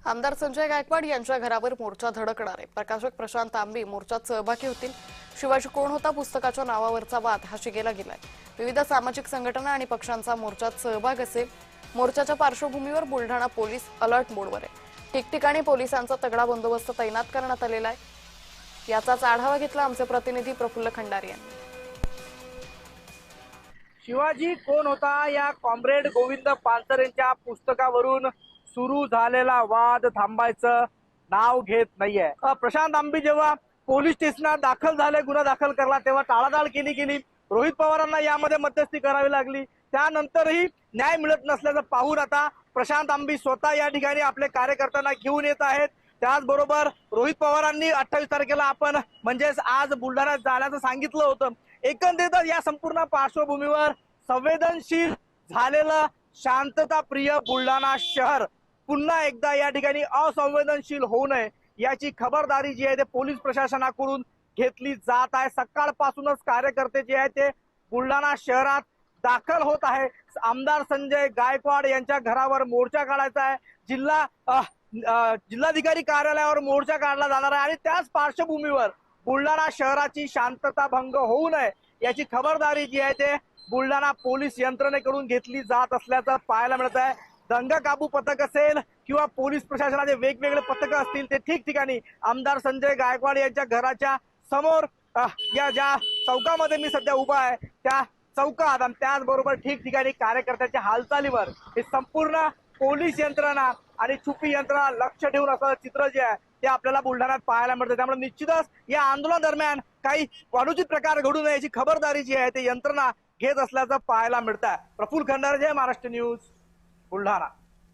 आमदार संजय गायकवाड यांच्या घरावर मोर्चा धडकणार आहे। प्रकाशक प्रशांत तांबे मोर्चात सहभागी होतील। शिवाजी कोण होता पुस्तकाच्या नावावरचा वाद हा शिगेला गेलाय। विविध सामाजिक संघटना आणि पक्षांचा मोर्चात सहभाग असेल। मोर्चाच्या पार्श्वभूमीवर बुलढाणा पोलीस अलर्ट मोडवर आहे। ठिकठिकाणी पोलिसांचा तगडा बंदोबस्त तैनात करण्यात आलेला आहे। याचाच आढावा घेतला आमचे प्रतिनिधी प्रफुल्ल खंडारी यांनी। शिवाजी कोण होता या कॉम्रेड गोविंद पानसरेंच्या पुस्तकावरून सुरू झालेला वाद थांबायचं नाव घेत नाहीये। प्रशांत आंबी जेव्हा पोलीस स्टेशनात दाखल झाले, गुन्हा दाखल करला, तेव्हा टाळाटाळ केली। रोहित पवारांना यामध्ये मध्यस्थी करावी लागली। त्यानंतरही न्याय मिळत नसल्याचं पाहून आता प्रशांत आंबी स्वतः या ठिकाणी आपले कार्यकर्त्यांना घेऊन येत आहेत। त्याचबरोबर रोहित पवारांनी 28 तारखेला आपण म्हणजेच आज बुलढाण्यात जाण्याचं सांगितलं होतं। एकंदरीतच या संपूर्ण पार्श्वभूमीवर संवेदनशील झालेलं शांतताप्रिय बुलढाणा शहर पुन्हा एकदा या ठिकाणी असंवेदनशील होऊ नये याची खबरदारी जी आहे ते पोलीस प्रशासनाकडून घेतली जात आहे। सकाळपासूनच कार्यकर्ते जे आहेत ते बुलढाणा शहरात दाखल होत आहे। आमदार संजय गायकवाड यांच्या घरावर मोर्चा काढायचा आहे। जिल्हाधिकारी कार्यालयावर मोर्चा काढला जाणार आहे आणि त्याच पार्श्वभूमीवर बुलढाणा शहराची शांतता भंग होऊ नये याची खबरदारी जी आहे ते बुलढाणा पोलीस यंत्रणेकडून घेतली जात असल्याचं पाहायला मिळत आहे। दंगा काबू पथक असेल किंवा पोलीस प्रशासनाचे वेगवेगळे पथक असतील ते ठिकठिकाणी आमदार संजय गायकवाड यांच्या घराच्या समोर या ज्या चौकामध्ये मी सध्या उभा आहे त्या चौकात आणि त्याचबरोबर ठिकठिकाणी कार्यकर्त्यांच्या हालचालीवर हे संपूर्ण पोलीस यंत्रणा आणि छुपी यंत्रणा लक्ष ठेवून असं चित्र जे आहे ते आपल्याला बुलढाण्यात पाहायला मिळतं। त्यामुळे निश्चितच या आंदोलन दरम्यान काही अनुचित प्रकार घडू नये याची खबरदारी जी आहे ते यंत्रणा घेत असल्याचं पाहायला मिळतं। प्रफुल्ल खंडारे, महाराष्ट्र न्यूज, बुलढाणा।